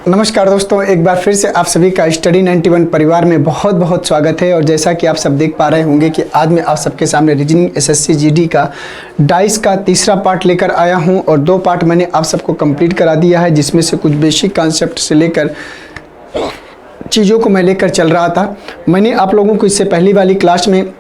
नमस्कार दोस्तों, एक बार फिर से आप सभी का स्टडी 91 परिवार में बहुत बहुत स्वागत है। और जैसा कि आप सब देख पा रहे होंगे कि आज मैं आप सबके सामने रीजनिंग एसएससी जीडी का डाइस का तीसरा पार्ट लेकर आया हूं। और 2 पार्ट मैंने आप सबको कंप्लीट करा दिया है, जिसमें से कुछ बेसिक कॉन्सेप्ट से लेकर चीज़ों को मैं लेकर चल रहा था। मैंने आप लोगों को इससे पहली वाली क्लास में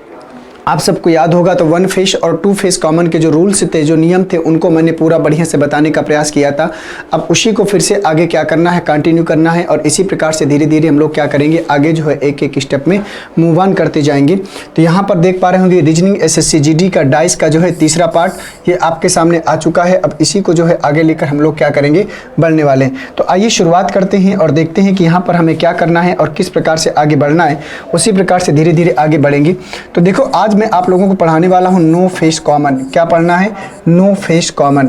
आप सबको याद होगा तो 1 फेस और 2 फेस कॉमन के जो रूल्स थे, जो नियम थे, उनको मैंने पूरा बढ़िया से बताने का प्रयास किया था। अब उसी को फिर से आगे क्या करना है, कंटिन्यू करना है। और इसी प्रकार से धीरे धीरे हम लोग क्या करेंगे, आगे जो है एक एक स्टेप में मूव ऑन करते जाएंगे। तो यहाँ पर देख पा रहे होंगे रीजनिंग एसएससी जीडी का डाइस का जो है तीसरा पार्ट ये आपके सामने आ चुका है। अब इसी को जो है आगे लेकर हम लोग क्या करेंगे, बढ़ने वाले हैं। तो आइए शुरुआत करते हैं और देखते हैं कि यहाँ पर हमें क्या करना है और किस प्रकार से आगे बढ़ना है। उसी प्रकार से धीरे धीरे आगे बढ़ेंगे। तो देखो, आज मैं आप लोगों को पढ़ाने वाला हूं नो फेस कॉमन। क्या पढ़ना है? No face common.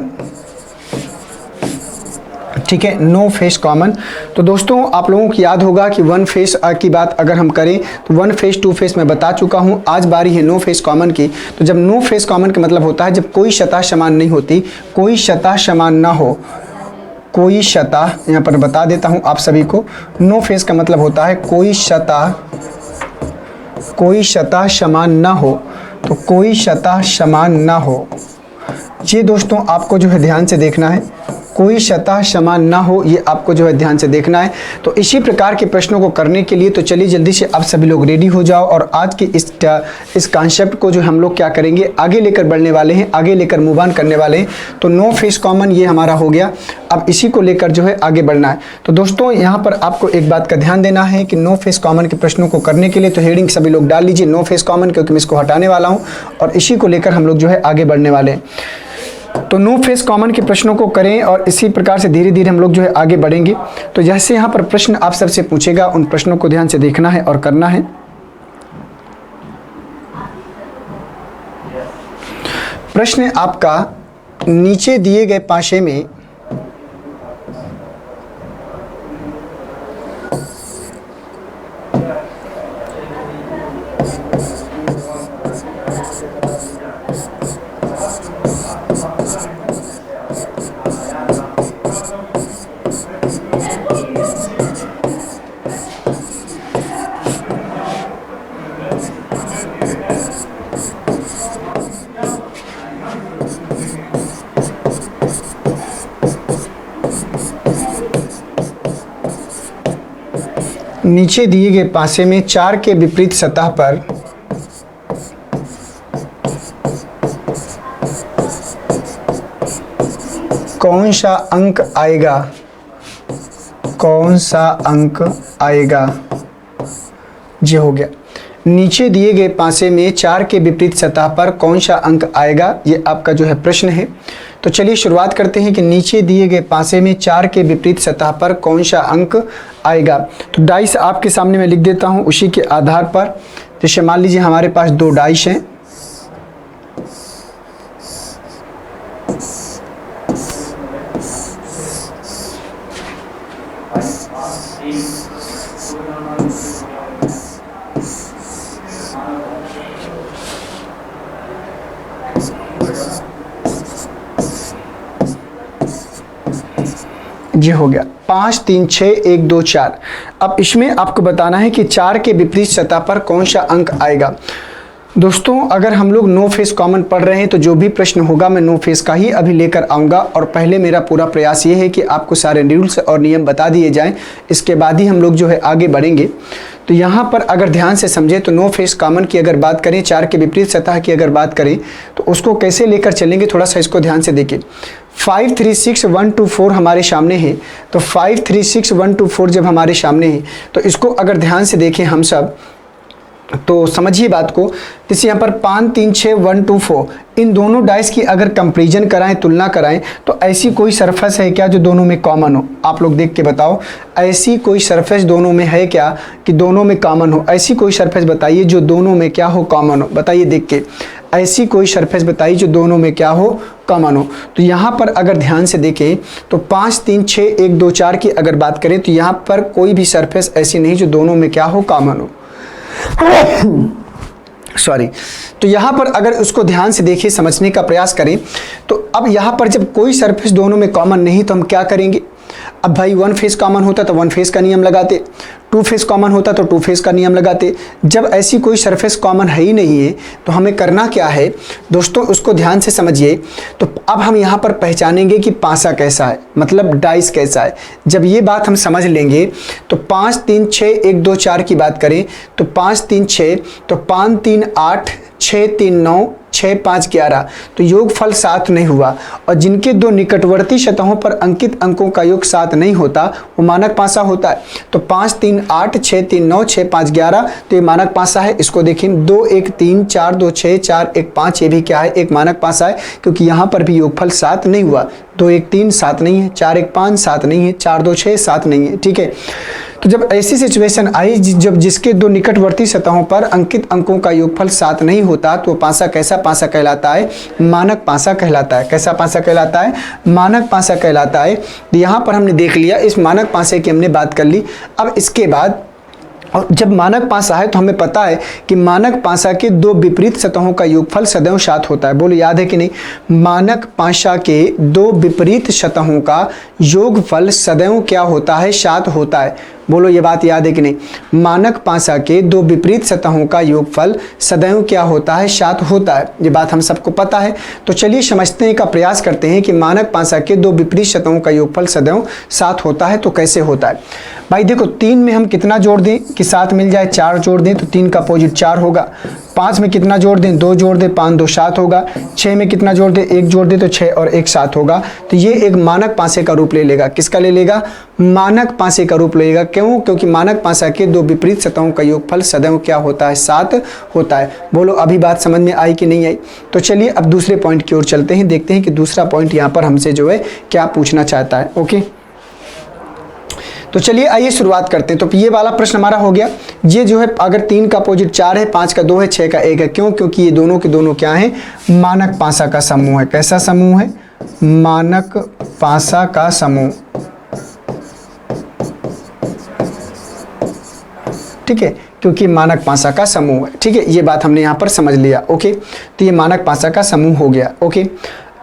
ठीक है, नो फेस कॉमन। तो दोस्तों, आप लोगों को याद होगा कि 1 फेस की बात अगर हम करें तो 1 फेस 2 फेस मैं बता चुका हूं। आज बारी है नो फेस कॉमन की। तो जब नो फेस कॉमन का मतलब होता है जब कोई सतह समान नहीं होती, कोई सतह समान ना हो, कोई सतह, यहां पर बता देता हूं आप सभी को, नो फेस का मतलब होता है कोई सतह समान ना हो। तो कोई सतह समान ना हो, ये दोस्तों आपको जो है ध्यान से देखना है। कोई सतह समान ना हो, ये आपको जो है ध्यान से देखना है। तो इसी प्रकार के प्रश्नों को करने के लिए तो चलिए जल्दी से आप सभी लोग रेडी हो जाओ। और आज की इस कॉन्सेप्ट को जो हम लोग क्या करेंगे, आगे लेकर बढ़ने वाले हैं, आगे लेकर मूव ऑन करने वाले हैं। तो नो फेस कॉमन ये हमारा हो गया। अब इसी को लेकर जो है आगे बढ़ना है। तो दोस्तों, यहाँ पर आपको एक बात का ध्यान देना है कि नो फेस कॉमन के प्रश्नों को करने के लिए तो हेडिंग सभी लोग डाल लीजिए नो फेस कॉमन, क्योंकि मैं इसको हटाने वाला हूँ और इसी को लेकर हम लोग जो है आगे बढ़ने वाले हैं। तो नो फेस कॉमन के प्रश्नों को करें और इसी प्रकार से धीरे धीरे हम लोग जो है आगे बढ़ेंगे। तो जैसे यहाँ पर प्रश्न आप सबसे पूछेगा, उन प्रश्नों को ध्यान से देखना है और करना है। प्रश्न आपका नीचे दिए गए पाशे में नीचे दिए गए पासे में 4 के विपरीत सतह पर कौन सा अंक आएगा, कौन सा अंक आएगा, ये हो गया। नीचे दिए गए पासे में 4 के विपरीत सतह पर कौन सा अंक आएगा, ये आपका जो है प्रश्न है। तो चलिए शुरुआत करते हैं कि नीचे दिए गए पासे में 4 के विपरीत सतह पर कौन सा अंक आएगा। तो डाइस आपके सामने मैं लिख देता हूं उसी के आधार पर। जैसे मान लीजिए हमारे पास 2 डाइस हैं। ये हो गया 5 3 6 1 2 4। अब इसमें आपको बताना है कि 4 के विपरीत सतह पर कौन सा अंक आएगा। दोस्तों, अगर हम लोग नो फेस कॉमन पढ़ रहे हैं तो जो भी प्रश्न होगा मैं नो फेस का ही अभी लेकर आऊँगा। और पहले मेरा पूरा प्रयास ये है कि आपको सारे रूल्स और नियम बता दिए जाएं, इसके बाद ही हम लोग जो है आगे बढ़ेंगे। तो यहाँ पर अगर ध्यान से समझे तो नो फेस कॉमन की अगर बात करें, 4 के विपरीत सतह की अगर बात करें तो उसको कैसे लेकर चलेंगे, थोड़ा सा इसको ध्यान से देखिए। 5 3 6 1 2 4 हमारे सामने है। तो 5 3 6 1 2 4 जब हमारे सामने है तो इसको अगर ध्यान से देखें हम सब तो समझिए बात को। जैसे यहाँ पर 5 3 6 1 2 4 इन दोनों डाइस की अगर कंपैरिजन कराएं, तुलना कराएं, तो ऐसी कोई सरफेस है क्या जो दोनों में कॉमन हो? आप लोग देख के बताओ, ऐसी कोई सरफेस दोनों में है क्या कि दोनों में कॉमन हो? ऐसी कोई सरफेस बताइए जो दोनों में क्या हो, कॉमन हो। बताइए देख के, ऐसी कोई सरफेस बताइए जो दोनों में क्या हो, कॉमन हो। तो यहाँ पर अगर ध्यान से देखें तो 5 3 6 1 2 4 की अगर बात करें तो यहाँ पर कोई भी सरफेस ऐसी नहीं जो दोनों में क्या हो, कॉमन हो। सॉरी। तो यहाँ पर अगर उसको ध्यान से देखिए, समझने का प्रयास करें तो अब यहाँ पर जब कोई सरफेस दोनों में कॉमन नहीं तो हम क्या करेंगे, अब भाई वन फेस कॉमन होता तो वन फेस का नियम लगाते, टू फेस कॉमन होता तो टू फेस का नियम लगाते। जब ऐसी कोई सरफेस कॉमन है ही नहीं है तो हमें करना क्या है दोस्तों, उसको ध्यान से समझिए। तो अब हम यहाँ पर पहचानेंगे कि पासा कैसा है, मतलब डाइस कैसा है। जब ये बात हम समझ लेंगे तो 5 3 6 1 2 4 की बात करें तो 5 3 6, तो 5 3 8, 6 3 9, 6 5 11, तो योगफल 7 नहीं हुआ। और जिनके दो निकटवर्ती सतहों पर अंकित अंकों का योग 7 नहीं होता वो मानक पासा होता है। तो 5 3 8, 6 3 9, 6 5 11, तो ये मानक पासा है। इसको देखिए 2 1 3, 4 2 6, 4 1 5, ये भी क्या है, एक मानक पासा है, क्योंकि यहाँ पर भी योगफल 7 नहीं हुआ। 2 1 3 7 नहीं है, 4 1 5 7 नहीं है, 4 2 6 7 नहीं है, ठीक है। तो जब ऐसी सिचुएशन आई जब जिसके दो निकटवर्ती सतहों पर अंकित अंकों का योगफल 7 नहीं होता तो पासा कैसा पासा कहलाता है, मानक पासा कहलाता है। कैसा पासा कहलाता है, मानक पासा कहलाता है। तो यहाँ पर हमने देख लिया, इस मानक पासे की हमने बात कर ली। अब इसके बाद और जब मानक पासा है तो हमें पता है कि मानक पासा के दो विपरीत सतहों का योगफल सदैव 7 होता है। बोलो याद है कि नहीं, मानक पासा के दो विपरीत सतहों का योगफल सदैव क्या होता है, 7 होता है। बोलो ये बात याद है कि नहीं, मानक पासा के दो विपरीत सतहों का योगफल सदैव क्या होता है, 7 होता है। ये बात हम सबको पता है। तो चलिए समझने का प्रयास करते हैं कि मानक पासा के दो विपरीत सतहों का योगफल सदैव 7 होता है। तो कैसे होता है भाई, देखो 3 में हम कितना जोड़ दें कि 7 मिल जाए, 4 जोड़ दें तो 3 का अपोजिट 4 होगा। 5 में कितना जोड़ दें, 2 जोड़ दें, 5 2 7 होगा। 6 में कितना जोड़ दें, 1 जोड़ दें तो 6 और 1 7 होगा। तो ये एक मानक पासे का रूप ले लेगा। किसका ले लेगा, मानक पासे का रूप लेगा। क्यों, क्योंकि मानक पासा के दो विपरीत सतहों का योगफल सदैव क्या होता है, 7 होता है। बोलो अभी बात समझ में आई कि नहीं आई। तो चलिए अब दूसरे पॉइंट की ओर चलते हैं, देखते हैं कि दूसरा पॉइंट यहाँ पर हमसे जो है क्या पूछना चाहता है। ओके, तो चलिए आइए शुरुआत करते हैं। तो ये वाला प्रश्न हमारा हो गया। ये जो है अगर 3 का अपोजिट 4 है, 5 का 2 है, 6 का 1 है। क्यों, क्योंकि ये दोनों के दोनों क्या है, मानक पासा का समूह है। कैसा समूह है, मानक पासा का समूह, ठीक है, क्योंकि मानक पासा का समूह है। ठीक है, ये बात हमने यहाँ पर समझ लिया। ओके, तो ये मानक पासा का समूह हो गया। ओके,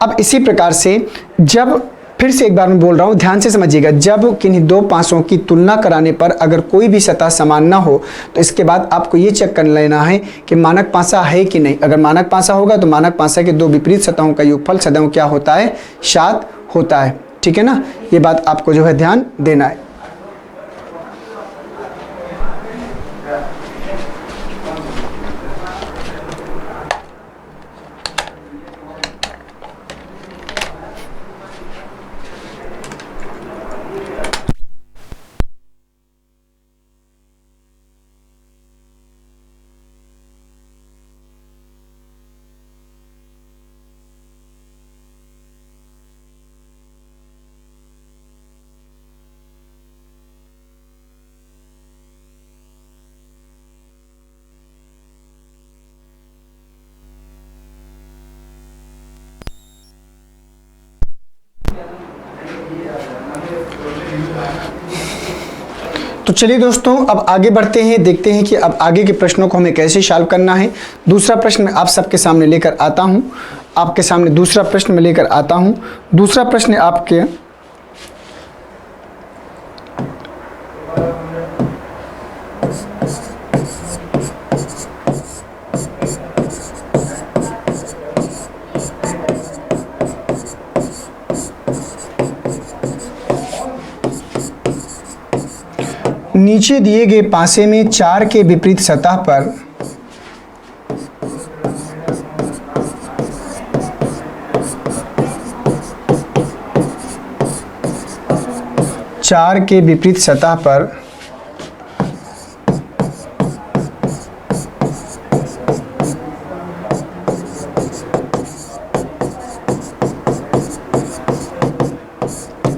अब इसी प्रकार से जब, फिर से एक बार मैं बोल रहा हूँ, ध्यान से समझिएगा, जब किन्हीं दो पासों की तुलना कराने पर अगर कोई भी सतह समान ना हो तो इसके बाद आपको ये चेक कर लेना है कि मानक पासा है कि नहीं। अगर मानक पासा होगा तो मानक पासा के दो विपरीत सतहों का योगफल सदैव क्या होता है, 7 होता है। ठीक है ना, ये बात आपको जो है ध्यान देना है। तो चलिए दोस्तों अब आगे बढ़ते हैं, देखते हैं कि अब आगे के प्रश्नों को हमें कैसे सॉल्व करना है। दूसरा प्रश्न मैं आप सबके सामने लेकर आता हूं, आपके सामने दूसरा प्रश्न मैं लेकर आता हूं। दूसरा प्रश्न आपके नीचे दिए गए पासे में 4 के विपरीत सतह पर चार के विपरीत सतह पर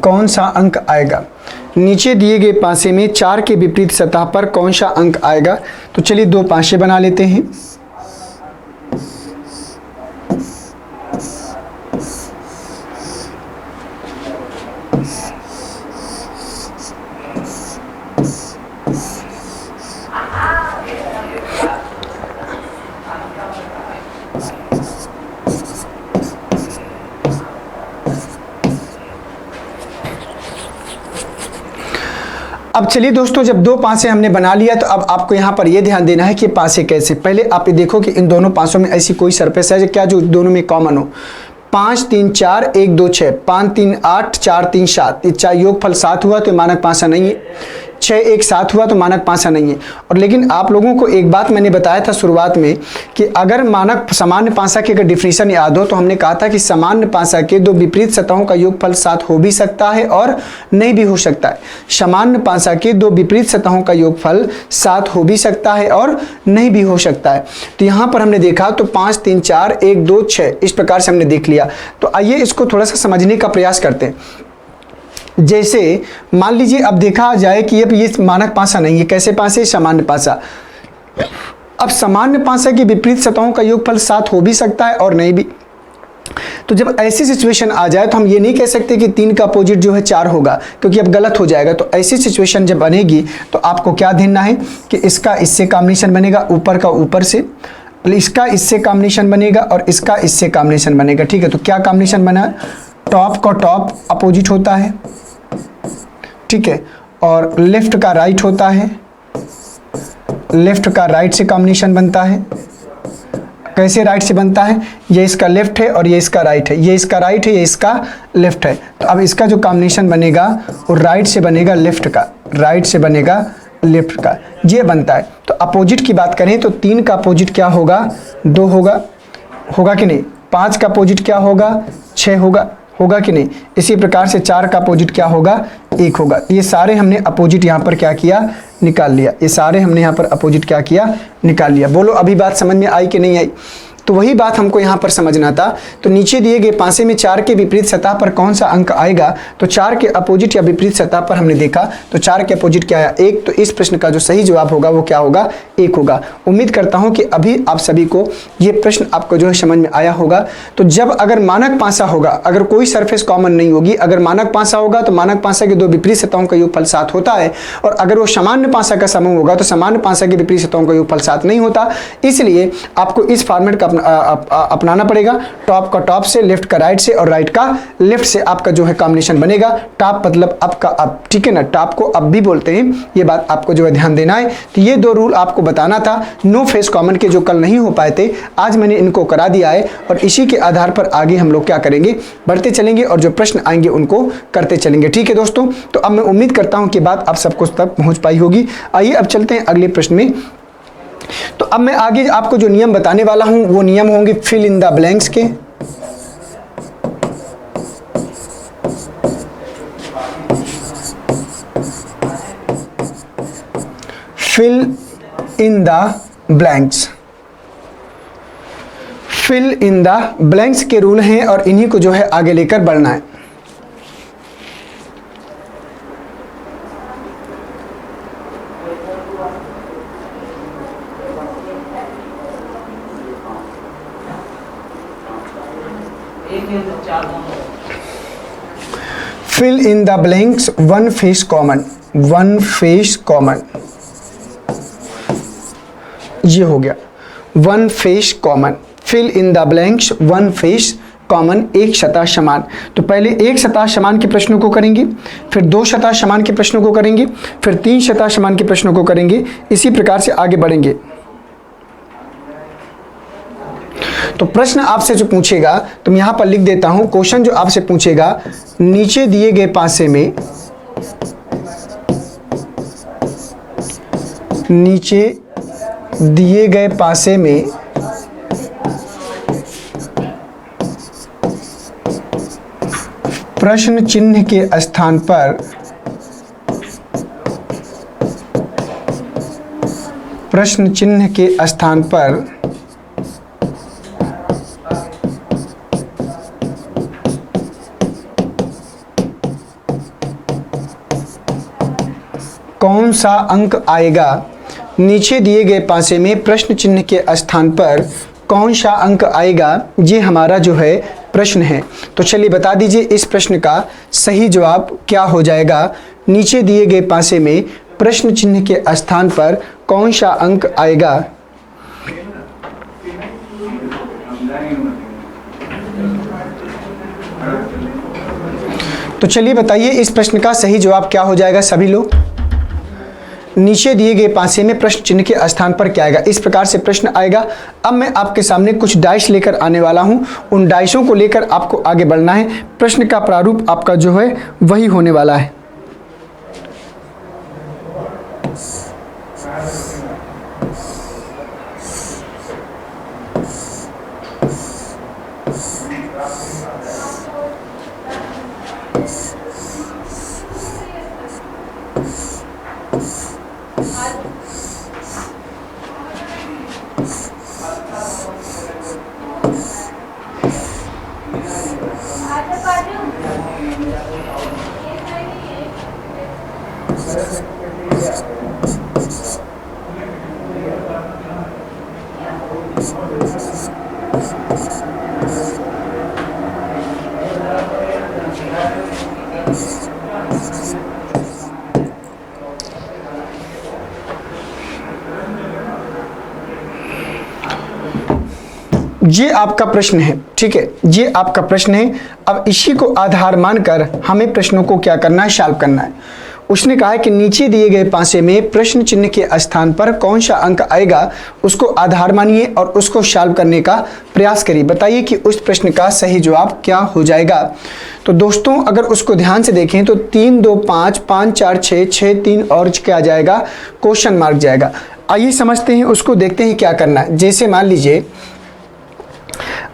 कौन सा अंक आएगा। नीचे दिए गए पासे में 4 के विपरीत सतह पर कौन सा अंक आएगा। तो चलिए दो पासे बना लेते हैं। अब चलिए दोस्तों, जब दो पासे हमने बना लिया तो अब आपको यहाँ पर ये ध्यान देना है कि पासे कैसे। पहले आप ये देखो कि इन दोनों पासों में ऐसी कोई सरफेस है क्या जो दोनों में कॉमन हो। 5 3 4 1 2 6, 5 3 8 4 3 7, ये योगफल 7 हुआ तो मानक पासा नहीं है। 6 1 7 हुआ तो मानक पासा नहीं है। और लेकिन आप लोगों को एक बात मैंने बताया था शुरुआत में कि अगर मानक सामान्य पासा की अगर डिफिनीशन याद हो तो हमने कहा था कि सामान्य पासा के दो विपरीत सतहों का योगफल 7 हो भी सकता है और नहीं भी हो सकता है। सामान्य पासा के दो विपरीत सतहों का योगफल 7 हो भी सकता है और नहीं भी हो सकता है। तो यहाँ पर हमने देखा तो 5 3 4 1 2 6 इस प्रकार से हमने देख लिया। तो आइए इसको थोड़ा सा समझने का प्रयास करते हैं। जैसे मान लीजिए अब देखा जाए कि ये मानक पासा नहीं है, कैसे पासे? सामान्य पासा। अब सामान्य पासा की विपरीत सतहों का योगफल 7 हो भी सकता है और नहीं भी। तो जब ऐसी सिचुएशन आ जाए तो हम ये नहीं कह सकते कि 3 का अपोजिट जो है 4 होगा, क्योंकि अब गलत हो जाएगा। तो ऐसी सिचुएशन जब बनेगी तो आपको क्या ध्यान है कि इसका इससे कॉम्बिनेशन बनेगा, ऊपर का ऊपर से, इसका इससे कॉम्बिनेशन बनेगा और इसका इससे कॉम्बिनेशन बनेगा। ठीक है, तो क्या कॉम्बिनेशन बना? टॉप का टॉप अपोजिट होता है, ठीक है, और लेफ्ट का राइट होता है, लेफ्ट का राइट से कॉम्बिनेशन बनता है। कैसे राइट से बनता है? ये इसका लेफ्ट है और ये इसका राइट है, ये इसका राइट है, ये इसका लेफ्ट है। तो अब इसका जो कॉम्बिनेशन बनेगा वो राइट से बनेगा लेफ्ट का, राइट से बनेगा लेफ्ट का, ये बनता है। तो अपोजिट की बात करें तो 3 का अपोजिट क्या होगा? 2 होगा, होगा कि नहीं? 5 का अपोजिट क्या होगा? 6 होगा, होगा कि नहीं? इसी प्रकार से 4 का अपोजिट क्या होगा? 1 होगा। ये सारे हमने अपोजिट यहाँ पर क्या किया? निकाल लिया। ये सारे हमने यहाँ पर अपोजिट क्या किया? निकाल लिया। बोलो अभी बात समझ में आई कि नहीं आई? तो वही बात हमको यहाँ पर समझना था। तो नीचे दिए गए पासे में 4 के विपरीत सतह पर कौन सा अंक आएगा? तो 4 के अपोजिट या विपरीत सतह पर हमने देखा तो 4 के अपोजिट क्या आया? 1। तो इस प्रश्न का जो सही जवाब होगा वो क्या होगा? 1 होगा। उम्मीद करता हूँ कि अभी आप सभी को ये प्रश्न आपको जो है समझ में आया होगा। तो जब अगर मानक पासा होगा, अगर कोई सरफेस कॉमन नहीं होगी, अगर मानक पासा होगा तो मानक पासा के दो विपरीत सतहों का योगफल 7 होता है, और अगर वो सामान्य पासा का समूह होगा तो सामान्य पासा के विपरीत सतहों का योगफल 7 नहीं होता। इसलिए आपको इस फॉर्मेट का अपनाना पड़ेगा। टॉप का टॉप से, लेफ्ट का राइट से और राइट का लेफ्ट से आपका जो है कॉम्बिनेशन बनेगा। टॉप मतलब अप का अप, ठीक है ना, टॉप को अप भी बोलते हैं, ये बात आपको जो है ध्यान देना है। तो ये 2 रूल आपको बताना था नो फेस कॉमन के, जो कल नहीं हो पाए थे, आज मैंने इनको करा दिया है और इसी के आधार पर आगे हम लोग क्या करेंगे? बढ़ते चलेंगे और जो प्रश्न आएंगे उनको करते चलेंगे। ठीक है दोस्तों, तो अब मैं उम्मीद करता हूं कि बात आप सबको तक पहुंच पाई होगी। आइए अब चलते हैं अगले प्रश्न में। तो अब मैं आगे आपको जो नियम बताने वाला हूं वो नियम होंगे फिल इन द ब्लैंक्स के। Fill in the blanks, fill in the blanks के रूल हैं और इन्हीं को जो है आगे लेकर बढ़ना है। Fill in the blanks, one face common, one face common, ये हो गया one face common. Fill in the blanks, one face common, एक सतह समान। तो पहले एक सतह समान के प्रश्नों को करेंगे, फिर 2 सतह समान के प्रश्नों को करेंगे, फिर 3 सतह समान के प्रश्नों को करेंगे। इसी प्रकार से आगे बढ़ेंगे। तो प्रश्न आपसे जो पूछेगा तो मैं यहां पर लिख देता हूं, क्वेश्चन जो आपसे पूछेगा, नीचे दिए गए पासे में, नीचे दिए गए पासे में प्रश्न चिन्ह के स्थान पर, प्रश्न चिन्ह के स्थान पर कौन सा अंक आएगा? नीचे दिए गए पासे में प्रश्न चिन्ह के स्थान पर कौन सा अंक आएगा, ये हमारा जो है प्रश्न है। तो चलिए बता दीजिए इस प्रश्न का सही जवाब क्या हो जाएगा। नीचे दिए गए पासे में प्रश्न चिन्ह के स्थान पर कौन सा अंक आएगा? तो चलिए बताइए इस प्रश्न का सही जवाब क्या हो जाएगा सभी लोग। नीचे दिए गए पासे में प्रश्न चिन्ह के स्थान पर क्या आएगा। इस प्रकार से प्रश्न आएगा। अब मैं आपके सामने कुछ डाइस लेकर आने वाला हूं, उन डाइसों को लेकर आपको आगे बढ़ना है। प्रश्न का प्रारूप आपका जो है वही होने वाला है। ये आपका प्रश्न है, ठीक है, ये आपका प्रश्न है। अब इसी को आधार मानकर हमें प्रश्नों को क्या करना है, सॉल्व करना है। उसने कहा है कि नीचे दिए गए पासे में प्रश्न चिन्ह के स्थान पर कौन सा अंक आएगा, उसको आधार मानिए और उसको सॉल्व करने का प्रयास करिए। बताइए कि उस प्रश्न का सही जवाब क्या हो जाएगा। तो दोस्तों अगर उसको ध्यान से देखें तो 3 2 5 5 4 6 6 3 और क्या जाएगा, क्वेश्चन मार्क जाएगा। आइए समझते हैं, उसको देखते हैं क्या करना है। जैसे मान लीजिए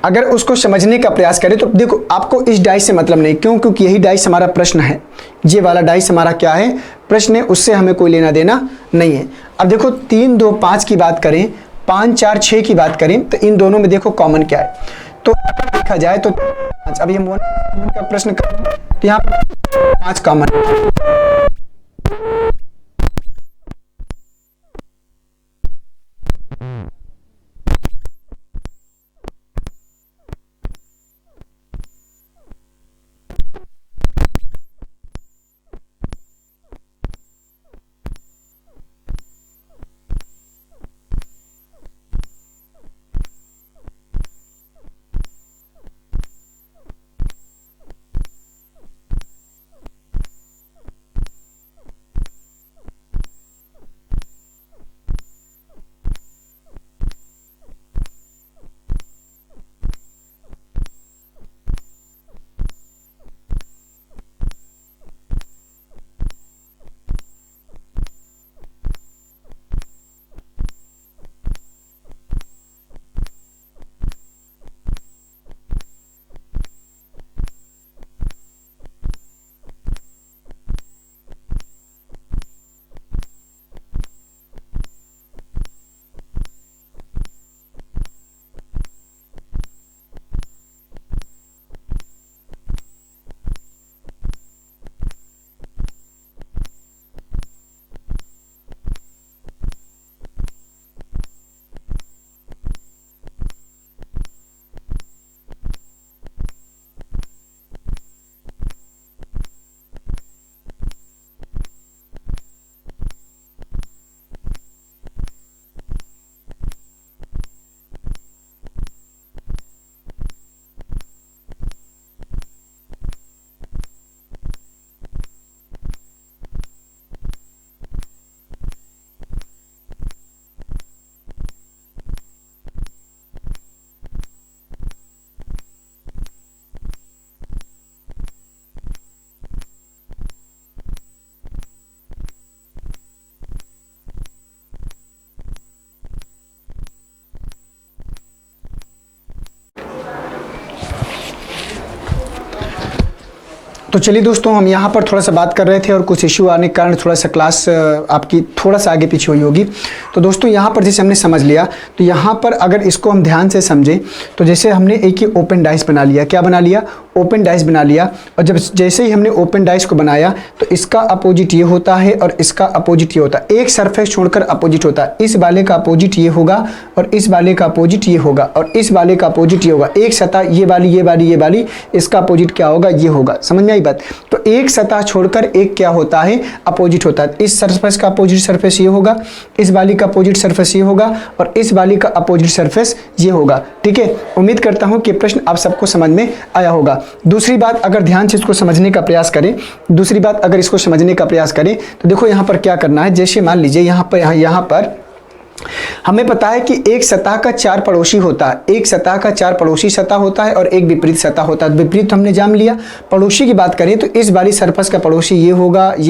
अगर उसको समझने का प्रयास करें तो देखो आपको इस डाइस से मतलब नहीं, क्यों, क्योंकि यही डाइस हमारा प्रश्न है। ये वाला डाइस हमारा क्या है, प्रश्न है, उससे हमें कोई लेना देना नहीं है। अब देखो 3 2 5 की बात करें, 5 4 6 की बात करें तो इन दोनों में देखो कॉमन क्या है। तो देखा जाए तो अभी हम का प्रश्न करें तो यहाँ 5 कॉमन। तो चलिए दोस्तों हम यहाँ पर थोड़ा सा बात कर रहे थे और कुछ इश्यू आने के कारण थोड़ा सा क्लास आपकी थोड़ा सा आगे पीछे हुई होगी। तो दोस्तों यहाँ पर जैसे हमने समझ लिया, तो यहाँ पर अगर इसको हम ध्यान से समझें तो जैसे हमने एक ही ओपन डाइस बना लिया, क्या बना लिया, ओपन डाइस बना लिया। और जब जैसे ही हमने ओपन डाइस को बनाया तो इसका अपोजिट ये होता है और इसका अपोजिट ये होता है, एक सरफेस छोड़कर अपोजिट होता है। इस वाले का अपोजिट ये होगा और इस वाले का अपोजिट ये होगा और इस वाले का अपोजिट ये होगा। एक सतह ये वाली, इसका अपोजिट क्या होगा, ये होगा। समझ में आई बात। तो एक सतह छोड़कर एक क्या होता है, अपोजिट होता है। इस सरफेस का अपोजिट सरफेस ये होगा, इस वाली का अपोजिट सरफेस ये होगा और इस वाली का अपोजिट सरफेस ये होगा। ठीक है, उम्मीद करता हूं कि प्रश्न आप सबको समझ में आया होगा। दूसरी बात, अगर ध्यान से इसको समझने का प्रयास करें, दूसरी बात अगर इसको समझने का प्रयास करें तो देखो यहां पर क्या करना है। जैसे मान लीजिए यहां पर हमें पता है कि एक सतह का चार पड़ोसी होता है, एक सतह का चार पड़ोसी सतह होता है और एक विपरीत सतह होता है। विपरीत हमने जान लिया। पड़ोसी की बात करें तो इस वाली सरफेस का पड़ोसी ये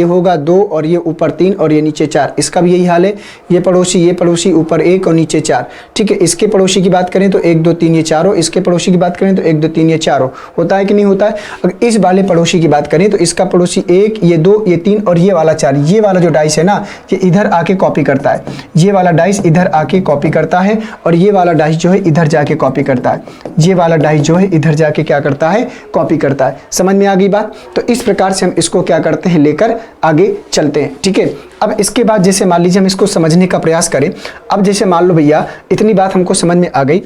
होगा 2 और ये ऊपर 3 और ये नीचे 4। इसका भी यही हाल है, ये पड़ोसी ऊपर 1 और नीचे 4। ठीक है, इसके पड़ोसी की बात करें तो 1 2 3 ये चारों, इसके पड़ोसी की बात करें तो 1 2 3 ये चारों। होता है कि नहीं होता है। अगर इस वाले पड़ोसी की बात करें तो इसका पड़ोसी 1, ये 2, ये 3 और ये वाला 4। ये वाला जो डाइस है ना, ये इधर आके कॉपी करता है, ये वाला डाइस इधर आके कॉपी करता है और ये वाला डाइस जो है इधर जाके कॉपी करता है, ये वाला डाइस जो है इधर जाके क्या करता है, कॉपी करता है। समझ में आ गई बात। तो इस प्रकार से हम इसको क्या करते हैं, लेकर आगे चलते हैं। ठीक है, अब इसके बाद जैसे मान लीजिए हम इसको समझने का प्रयास करें। अब जैसे मान लो भैया इतनी बात हमको समझ में आ गई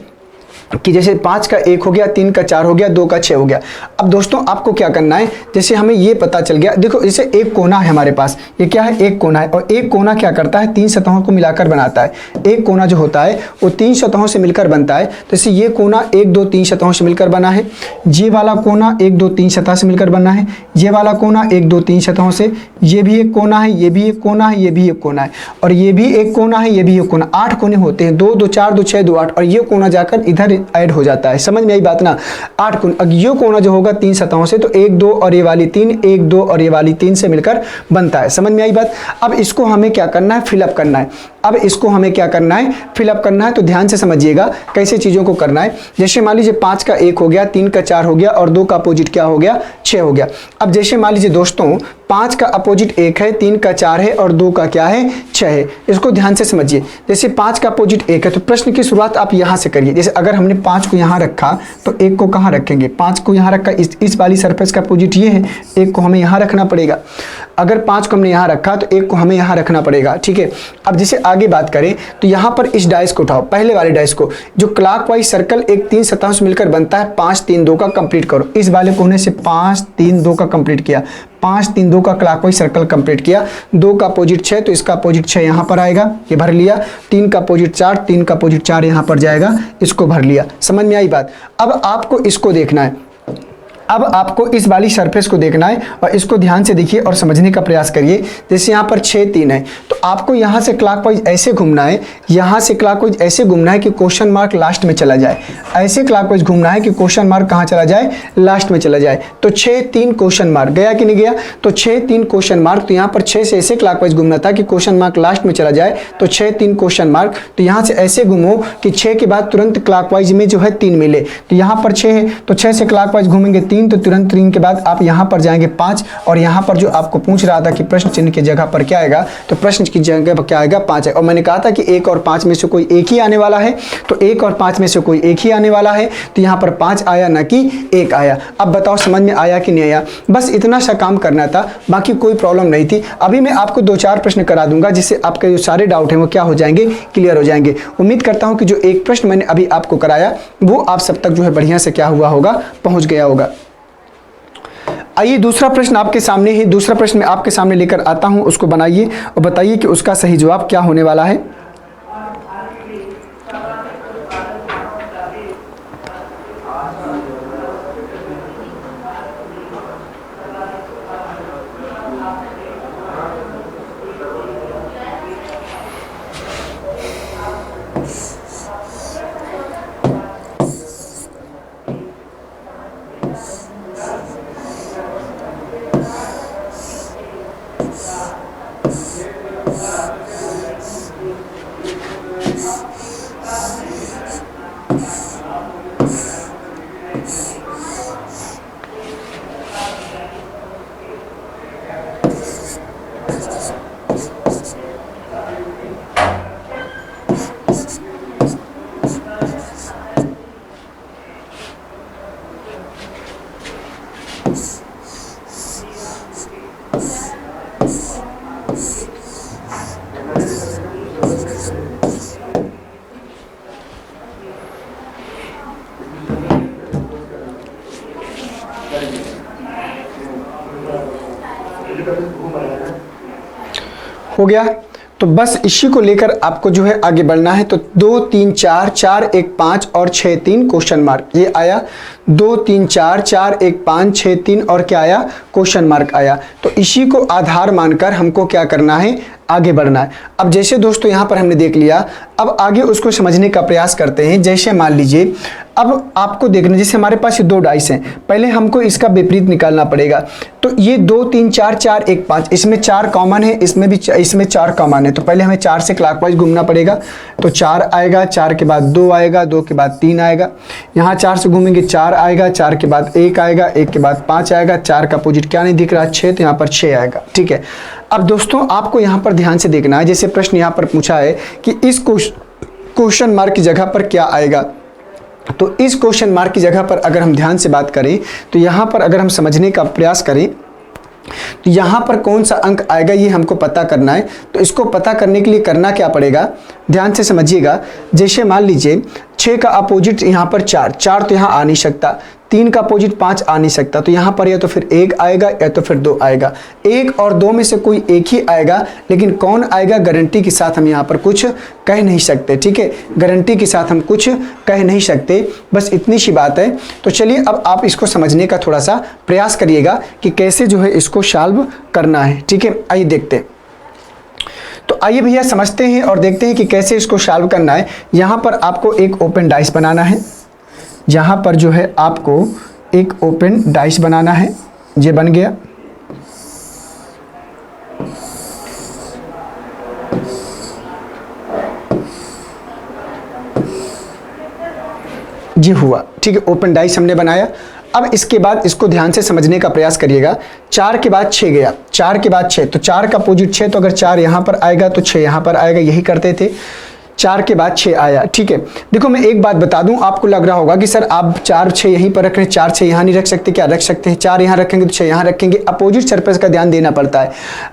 कि जैसे 5 का 1 हो गया, 3 का 4 हो गया, 2 का 6 हो गया। अब दोस्तों आपको क्या करना है, जैसे हमें ये पता चल गया, देखो जैसे एक कोना है हमारे पास, ये क्या है, एक कोना है और एक कोना क्या करता है, 3 सतहों को मिलाकर बनाता है। एक कोना जो होता है वो 3 सतहों से मिलकर बनता है। तो जैसे ये कोना 1 2 3 सतहों से मिलकर बना है, ये वाला कोना 1 2 3 सतह से मिलकर बना है, ये वाला कोना 1 2 3 सतहों से, ये भी एक कोना है, ये भी एक कोना है, ये भी एक कोना है और ये भी एक कोना है, ये भी एक कोना। 8 कोने होते हैं, 2 2 4 2 6 2 8 और ये कोना जाकर इधर ऐड हो जाता है। समझ में आई बात ना। 8 कोने। अब ये कोना जो होगा 3 सतहों से, तो 1 2 और ये वाली 3, 1 2 और ये वाली 3 से मिलकर बनता है। समझ में आई बात। अब इसको हमें क्या करना है, फिलअप करना है। अब इसको हमें क्या करना है, फिलअप करना है। तो ध्यान से समझिएगा कैसे चीजों को करना है। जैसे मान लीजिए 5 का 1 हो गया, 3 का 4 हो गया और 2 का अपोजिट क्या हो गया, 6 हो गया। अब जैसे मान लीजिए दोस्तों 5 का अपोजिट 1 है, 3 का 4 है और 2 का क्या है, 6 है। इसको ध्यान से समझिए। जैसे 5 का अपोजिट 1 है तो प्रश्न की शुरुआत आप यहां से करिए। जैसे अगर हमने 5 को यहां रखा तो 1 को कहां रखेंगे, 5 को यहां रखा, इस वाली सरफेस का अपोजिट ये है, 1 को हमें यहां रखना पड़ेगा। अगर 5 को हमने यहां रखा तो 1 को हमें यहां रखना पड़ेगा। ठीक है, अब जैसे आगे बात करें तो यहां पर इस डाइस को उठाओ, पहले वाले डाइस को, जो क्लॉकवाइज सर्कल एक 3 सतहों से मिलकर बनता है। 5 3 2 का कंप्लीट करो। इस वाले कोने से 5 3 2 का कंप्लीट किया, 5 3 2 का क्लॉकवाइज सर्कल कंप्लीट किया। 2 का अपोजिट 6 तो इसका अपोजिट 6 यहां पर आएगा, ये भर लिया। 3 का अपोजिट 4, 3 का अपोजिट 4 यहां पर जाएगा, इसको भर लिया। समझ में आई बात। अब आपको इसको देखना है, अब आपको इस वाली सरफेस को देखना है और इसको ध्यान से देखिए और समझने का प्रयास करिए। जैसे यहाँ पर 6 3 है तो आपको यहाँ से क्लॉकवाइज ऐसे घूमना है, यहाँ से क्लॉकवाइज ऐसे घूमना है कि क्वेश्चन मार्क लास्ट में चला जाए। ऐसे क्लॉकवाइज घूमना है कि क्वेश्चन मार्क कहाँ चला जाए, लास्ट में चला जाए। तो 6 3 क्वेश्चन मार्क गया कि नहीं गया, तो 6 3 क्वेश्चन मार्क। तो यहाँ पर 6 से ऐसे क्लॉकवाइज घूमना था कि क्वेश्चन मार्क लास्ट में चला जाए, तो 6 3 क्वेश्चन मार्क। तो यहाँ से ऐसे घूमो कि 6 के बाद तुरंत क्लॉकवाइज में जो है 3 मिले। तो यहाँ पर 6 है तो 6 से क्लॉकवाइज घूमेंगे 3, तो तुरंत 3 के बाद आप यहां पर जाएंगे 5 और यहां पर जो आपको पूछ रहा था कि प्रश्न चिन्ह की जगह पर क्या आएगा, तो प्रश्न की जगह पर क्या आएगा, 5 है। और मैंने कहा था कि 1 और 5 में से कोई एक ही आने वाला है, तो 1 और 5 में से कोई एक ही आने वाला है। तो यहां पर 5 आया ना कि 1 आया। अब बताओ समझ में आया कि नहीं आया। बस इतना सा काम करना था, बाकी कोई प्रॉब्लम नहीं थी। अभी मैं आपको 2-4 प्रश्न करा दूंगा जिससे आपके जो सारे डाउट हैं वो क्या हो जाएंगे, क्लियर हो जाएंगे। उम्मीद करता हूं कि जो एक प्रश्न मैंने अभी आपको कराया वो आप सब तक जो है बढ़िया से क्या हुआ होगा, पहुंच गया होगा। आइए दूसरा प्रश्न आपके सामने है, दूसरा प्रश्न मैं आपके सामने लेकर आता हूं, उसको बनाइए और बताइए कि उसका सही जवाब क्या होने वाला है। हो गया। तो बस इसी को लेकर आपको जो है आगे बढ़ना है। तो 2 3 4 4 1 5 और 6 3 क्वेश्चन मार्क ये आया। 2 3 4 4 1 5 6 3 और क्या आया, क्वेश्चन मार्क आया। तो इसी को आधार मानकर हमको क्या करना है, आगे बढ़ना है। अब जैसे दोस्तों यहाँ पर हमने देख लिया, अब आगे उसको समझने का प्रयास करते हैं। जैसे मान लीजिए अब आपको देखना, जैसे हमारे पास ये 2 डाइस हैं, पहले हमको इसका विपरीत निकालना पड़ेगा। तो ये 2 3 4 4 1 5, इसमें 4 कॉमन है, इसमें 4 कॉमन है। तो पहले हमें 4 से क्लॉकवाइज घूमना पड़ेगा। तो 4 आएगा, 4 के बाद 2 आएगा, 2 के बाद 3 आएगा। यहाँ 4 से घूमेंगे, 4 आएगा, 4 के बाद 1 आएगा, 1 के बाद 5 आएगा, 4 का अपोजिट क्या नहीं दिख रहा, 6, तो यहाँ पर 6 आएगा। ठीक है। अब दोस्तों आपको यहाँ पर ध्यान से देखना है, जैसे प्रश्न यहाँ पर पूछा है कि इस क्वेश्चन मार्क की जगह पर क्या आएगा। तो इस क्वेश्चन मार्क की जगह पर अगर हम ध्यान से बात करें, तो यहाँ पर अगर हम समझने का प्रयास करें तो यहाँ पर कौन सा अंक आएगा ये हमको पता करना है। तो इसको पता करने के लिए करना क्या पड़ेगा, ध्यान से समझिएगा। जैसे मान लीजिए 6 का अपोजिट यहाँ पर 4 तो यहाँ आ नहीं सकता, 3 का अपोजिट 5 आ नहीं सकता। तो यहाँ पर या तो फिर 1 आएगा या तो फिर 2 आएगा। 1 और 2 में से कोई एक ही आएगा, लेकिन कौन आएगा गारंटी के साथ हम यहाँ पर कुछ कह नहीं सकते। ठीक है, गारंटी के साथ हम कुछ कह नहीं सकते, बस इतनी सी बात है। तो चलिए अब आप इसको समझने का थोड़ा सा प्रयास करिएगा कि कैसे जो है इसको सॉल्व करना है। ठीक है, आइए देखते हैं। तो आइए भैया समझते हैं और देखते हैं कि कैसे इसको सॉल्व करना है। यहाँ पर आपको एक ओपन डाइस बनाना है, जहाँ पर जो है आपको एक ओपन डाइस बनाना है। ये बन गया। ये हुआ। ठीक है, ओपन डाइस हमने बनाया। अब इसके बाद इसको ध्यान से समझने का प्रयास करिएगा। 4 के बाद 6 गया, 4 के बाद 6, तो 4 का अपोजिट 6, तो अगर 4 यहाँ पर आएगा तो 6 यहाँ पर आएगा, यही करते थे। 4 के बाद 6 आया। ठीक है, देखो मैं एक बात बता दूं, आपको लग रहा होगा कि सर आप 4 6 यहीं पर रख रहे हैं, 4 6 यहाँ नहीं रख सकते क्या? रख सकते हैं। 4 यहाँ रखेंगे तो 6 यहाँ रखेंगे। अपोजिट सरफेस का ध्यान देना पड़ता है।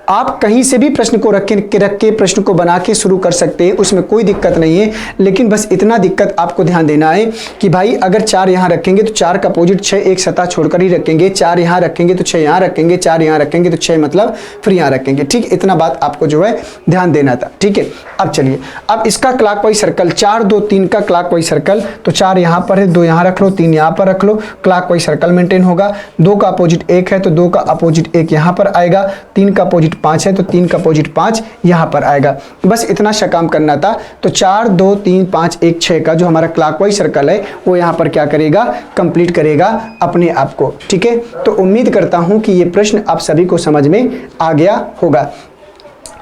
आप कहीं से भी प्रश्न को रख के प्रश्न को बना के शुरू कर सकते हैं, उसमें कोई दिक्कत नहीं है। लेकिन बस इतना दिक्कत आपको ध्यान देना है कि भाई अगर 4 यहाँ रखेंगे तो 4 का अपोजिट 6 एक सतह छोड़कर ही रखेंगे। 4 यहाँ रखेंगे तो 6 यहाँ रखेंगे, 4 यहाँ रखेंगे तो 6 मतलब फिर यहाँ रखेंगे। ठीक, इतना बात आपको जो है ध्यान देना था। ठीक है, अब चलिए, अब इसका क्लॉकवाइज सर्कल 4 2 3 का क्लॉकवाइज सर्कल, तो 4 यहाँ पर है, 2 यहाँ रख लो, 3 यहाँ पर रख लो, क्लॉकवाइज सर्कल मेंटेन होगा। 2 का अपोजिट 1 है तो 2 का अपोजिट 1 यहाँ पर आएगा। 3 का अपोजिट 5 है तो 3 का अपोजिट 5 यहाँ पर आएगा। बस इतना सा काम करना था। तो 4 2 3 5 1 6 का जो हमारा क्लॉकवाइज सर्कल है वो यहाँ पर क्या करेगा, कंप्लीट करेगा अपने आप को। ठीक है, तो उम्मीद करता हूँ कि ये प्रश्न आप सभी को समझ में आ गया होगा।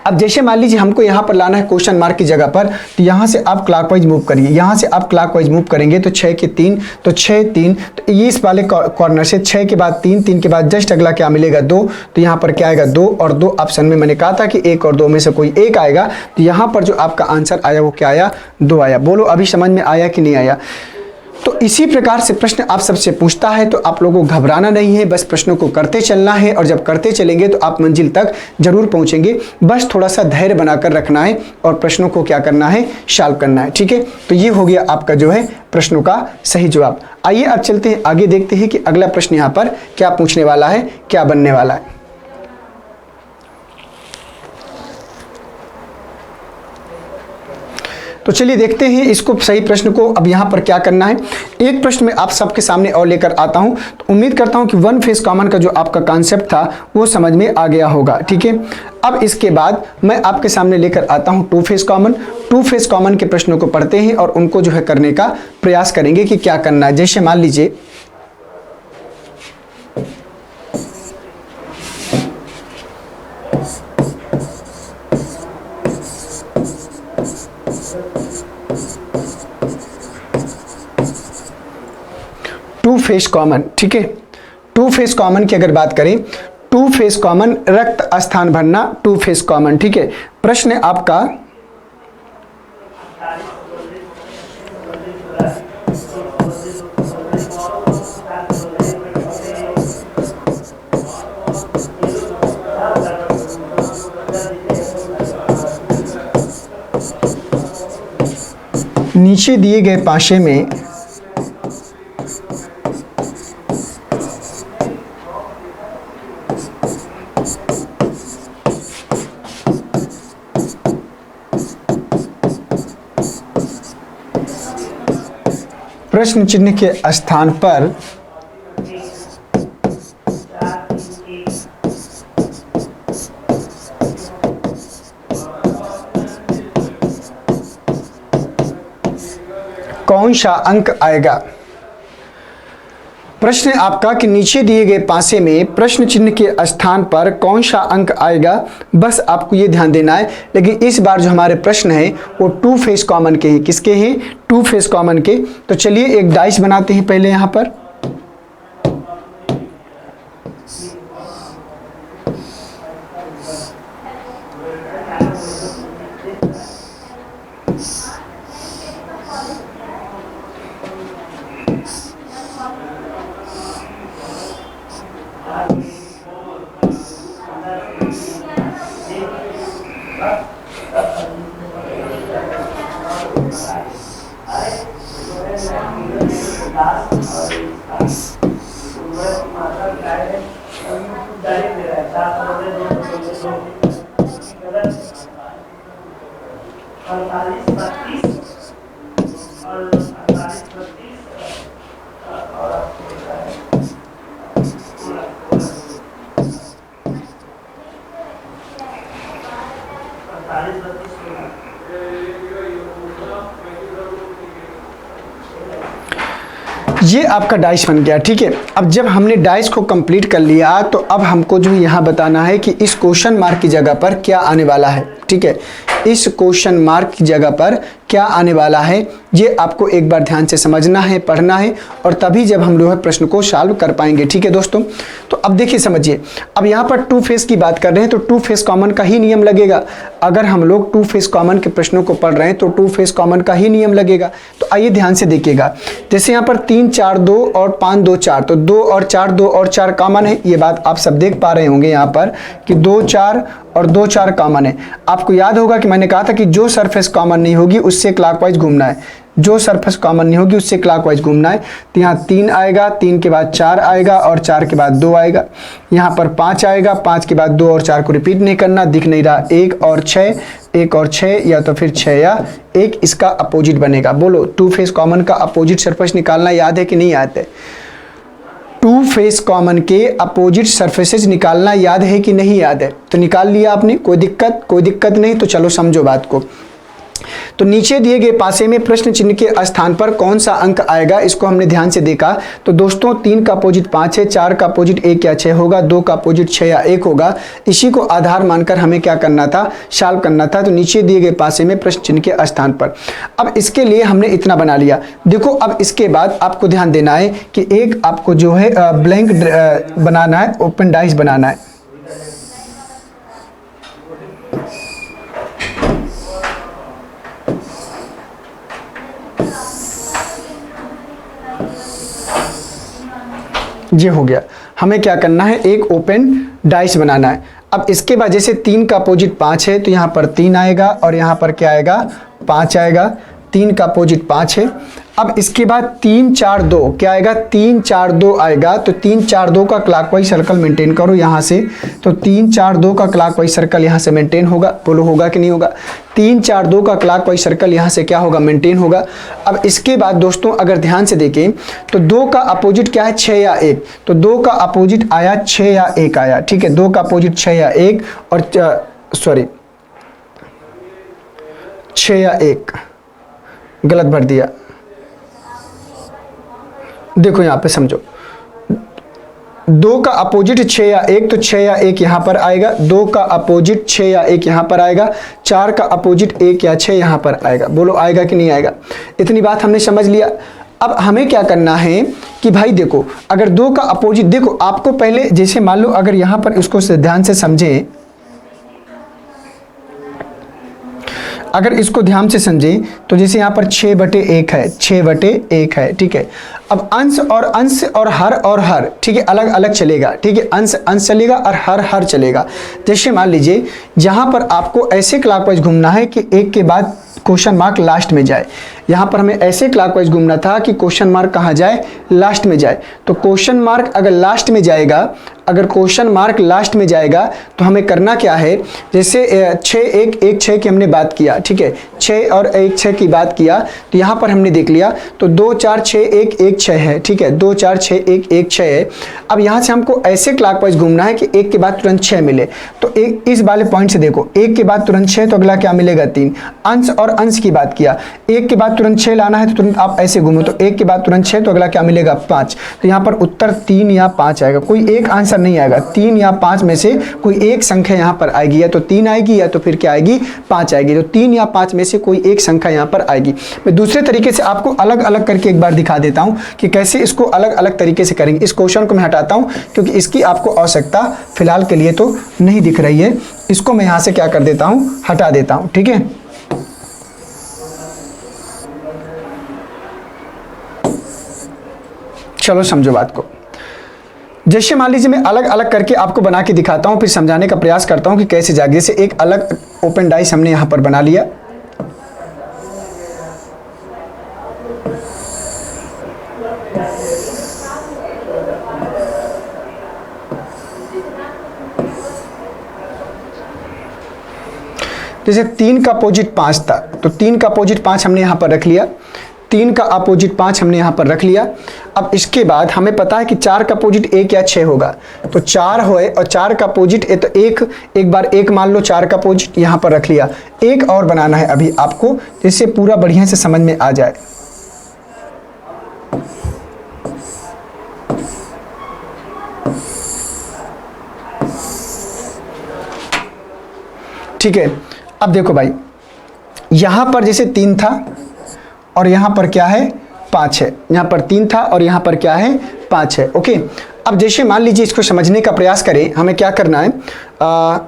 अब जैसे मान लीजिए हमको यहाँ पर लाना है क्वेश्चन मार्क की जगह पर, तो यहाँ से आप क्लॉकवाइज मूव करिए। यहाँ से आप क्लॉकवाइज मूव करेंगे तो 6 के 3, तो 6 3, तो ये इस वाले कॉर्नर से 6 के बाद 3, 3 के बाद जस्ट अगला क्या मिलेगा 2, तो यहाँ पर क्या आएगा 2 और 2। ऑप्शन में मैंने कहा था कि 1 और 2 में से कोई एक आएगा। तो यहाँ पर जो आपका आंसर आया वो क्या आया, 2 आया। बोलो अभी समझ में आया कि नहीं आया? तो इसी प्रकार से प्रश्न आप सबसे पूछता है, तो आप लोगों को घबराना नहीं है, बस प्रश्नों को करते चलना है। और जब करते चलेंगे तो आप मंजिल तक जरूर पहुंचेंगे। बस थोड़ा सा धैर्य बनाकर रखना है और प्रश्नों को क्या करना है, सॉल्व करना है। ठीक है, तो ये हो गया आपका जो है प्रश्नों का सही जवाब। आइए अब चलते हैं आगे, देखते हैं कि अगला प्रश्न यहाँ पर क्या पूछने वाला है, क्या बनने वाला है। तो चलिए देखते हैं इसको, सही प्रश्न को अब यहाँ पर क्या करना है। एक प्रश्न में आप सबके सामने और लेकर आता हूँ। तो उम्मीद करता हूँ कि वन फेस कॉमन का जो आपका कॉन्सेप्ट था वो समझ में आ गया होगा। ठीक है, अब इसके बाद मैं आपके सामने लेकर आता हूँ two face common. Two face common के प्रश्नों को पढ़ते हैं और उनको जो है करने का प्रयास करेंगे कि क्या करना है। जैसे मान लीजिए टू फेस कॉमन। ठीक है, टू फेस कॉमन की अगर बात करें, टू फेस कॉमन रक्त स्थान भरना, टू फेस कॉमन। ठीक है, प्रश्न आपका नीचे दिए गए पाशे में प्रश्न चिन्ह के स्थान पर कौन सा अंक आएगा। प्रश्न आपका कि नीचे दिए गए पासे में प्रश्न चिन्ह के स्थान पर कौन सा अंक आएगा, बस आपको ये ध्यान देना है। लेकिन इस बार जो हमारे प्रश्न है वो टू फेस कॉमन के हैं। किसके हैं? टू फेस कॉमन के। तो चलिए एक डाइस बनाते हैं पहले यहां पर। ये आपका डाइस बन गया। ठीक है, अब जब हमने डाइस को कंप्लीट कर लिया तो अब हमको जो यहाँ बताना है कि इस क्वेश्चन मार्क की जगह पर क्या आने वाला है। ठीक है, इस क्वेश्चन मार्क की जगह पर क्या आने वाला है ये आपको एक बार ध्यान से समझना है, पढ़ना है, और तभी जब हम लोग प्रश्न को सॉल्व कर पाएंगे। ठीक है दोस्तों, तो अब देखिए समझिए, अब यहाँ पर टू फेस की बात कर रहे हैं तो टू फेस कॉमन का ही नियम लगेगा। अगर हम लोग टू फेस कॉमन के प्रश्नों को पढ़ रहे हैं तो टू फेस कॉमन का ही नियम लगेगा। तो आइए ध्यान से देखिएगा, जैसे यहाँ पर 3 4 2 और 5 2 4, तो 2 और 4 2 और 4 कॉमन है। ये बात आप सब देख पा रहे होंगे यहाँ पर कि 2 4 और 2 4 कॉमन है। आपको याद होगा कि मैंने कहा था कि जो सरफेस कॉमन नहीं होगी उससे क्लॉकवाइज घूमना है, जो सरफेस कॉमन नहीं होगी उससे क्लॉकवाइज घूमना है। तो यहाँ 3 आएगा, 3 के बाद 4 आएगा और 4 के बाद 2 आएगा। यहाँ पर 5 आएगा, 5 के बाद 2 और 4 को रिपीट नहीं करना, दिख नहीं रहा। 1 और 6, 1 और 6 या तो फिर 6 या 1 इसका अपोजिट बनेगा। बोलो, टू फेस कॉमन का अपोजिट सरफेस निकालना याद है कि नहीं याद है? टू फेस कॉमन के अपोजिट सरफेसेस निकालना याद है कि नहीं याद है? तो निकाल लिया आपने, कोई दिक्कत नहीं। तो चलो समझो बात को। तो नीचे दिए गए पासे में प्रश्न चिन्ह के स्थान पर कौन सा अंक आएगा, इसको हमने ध्यान से देखा। तो दोस्तों 3 का अपोजिट 5 है, 4 का अपोजिट 1 या 6 होगा, 2 का अपोजिट 6 या 1 होगा। इसी को आधार मानकर हमें क्या करना था, सॉल्व करना था। तो नीचे दिए गए पासे में प्रश्न चिन्ह के स्थान पर, अब इसके लिए हमने इतना बना लिया। देखो अब इसके बाद आपको ध्यान देना है कि एक आपको जो है ब्लैंक बनाना है, ओपन डाइस बनाना है। ये हो गया। हमें क्या करना है, एक ओपन डाइस बनाना है। अब इसके बाद जैसे 3 का अपोजिट 5 है तो यहाँ पर 3 आएगा और यहाँ पर क्या आएगा, 5 आएगा। 3 का अपोजिट 5 है। अब इसके बाद 3 4 2 क्या आएगा, 3 4 2 आएगा। तो 3 4 2 का क्लॉकवाइज सर्कल मेंटेन करो यहाँ से। तो 3 4 2 का क्लॉकवाइज सर्कल यहाँ से मेंटेन होगा। बोलो होगा कि नहीं होगा? 3 4 2 का क्लॉकवाइज सर्कल यहाँ से क्या होगा, मेंटेन होगा। अब इसके बाद दोस्तों अगर ध्यान से देखें तो 2 का अपोजिट क्या है, 6 या 1। तो 2 का अपोजिट आया 6 या 1 आया। ठीक है, 2 का अपोजिट 6 या 1 और 6 या 1 गलत भर दिया। देखो यहां पे समझो, 2 का अपोजिट 6 या 1, तो 6 या 1 यहां पर आएगा। 2 का अपोजिट 6 या 1 यहां पर आएगा। 4 का अपोजिट 1 या 6 यहां पर आएगा। बोलो आएगा कि नहीं आएगा? इतनी बात हमने समझ लिया। अब हमें क्या करना है कि भाई देखो, अगर 2 का अपोजिट, देखो आपको पहले जैसे मान लो अगर यहां पर इसको ध्यान से समझें, अगर इसको ध्यान से समझें तो जैसे यहाँ पर 6/1 है, 6/1 है। ठीक है, अब अंश और हर ठीक है अलग अलग चलेगा। ठीक है, अंश चलेगा और हर चलेगा। जैसे मान लीजिए यहाँ पर आपको ऐसे क्लॉकवाइज घूमना है कि 1 के बाद क्वेश्चन मार्क लास्ट में जाए। यहाँ पर हमें ऐसे क्लॉकवाइज घूमना था कि क्वेश्चन मार्क कहाँ जाए, लास्ट में जाए। तो क्वेश्चन मार्क अगर लास्ट में जाएगा, अगर क्वेश्चन मार्क लास्ट में जाएगा तो हमें करना क्या है, जैसे 6 1 1 6 की हमने बात किया, ठीक है, 6 और 1 6 की बात किया, तो यहाँ पर हमने देख लिया तो 2 4 6 1 1 6 है, ठीक है, 2 4 6 1 1 6 है। अब यहाँ से हमको ऐसे क्लॉकवाइज घूमना है कि 1 के बाद तुरंत 6 मिले। तो एक इस वाले पॉइंट से देखो, 1 के बाद तुरंत 6 तो अगला क्या मिलेगा 3। अंश और अंश की बात किया, 1 के बाद तुरंत 6 लाना है तो तुरंत आप ऐसे घूमो, तो 1 के बाद तुरंत 6 तो अगला क्या मिलेगा 5। तो यहाँ पर उत्तर 3 या 5 आएगा, कोई एक आंसर नहीं आएगा, 3 या 5 में से कोई एक संख्या यहाँ पर आएगी, या तो 3 आएगी या तो फिर क्या आएगी 5 आएगी। तो 3 या 5 में से कोई एक संख्या यहाँ पर आएगी। मैं दूसरे तरीके से आपको अलग अलग करके एक बार दिखा देता हूँ कि कैसे इसको अलग अलग तरीके से करेंगे। इस क्वेश्चन को मैं हटाता हूँ क्योंकि इसकी आपको आवश्यकता फिलहाल के लिए तो नहीं दिख रही है, इसको मैं यहाँ से क्या कर देता हूँ, हटा देता हूँ, ठीक है। चलो समझो बात को। जैसे मान लीजिए मैं अलग अलग करके आपको बना के दिखाता हूं, फिर समझाने का प्रयास करता हूं कि कैसे जागे। जैसे एक अलग ओपन डाइस हमने यहां पर बना लिया, जैसे 3 का अपोजिट 5 था, तो 3 का अपोजिट 5 हमने यहां पर रख लिया, 3 का अपोजिट 5 हमने यहाँ पर रख लिया। अब इसके बाद हमें पता है कि 4 का अपोजिट 1 या 6 होगा, तो 4 होए और 4 का अपोजिट तो एक बार 1 मान लो, 4 का अपोजिट यहाँ पर रख लिया। एक और बनाना है अभी आपको, जिससे पूरा बढ़िया से समझ में आ जाए। ठीक है, अब देखो भाई, यहां पर जैसे 3 था और यहां पर क्या है 5 है, यहां पर 3 था और यहां पर क्या है 5 है। ओके, अब जैसे मान लीजिए इसको समझने का प्रयास करें, हमें क्या करना है,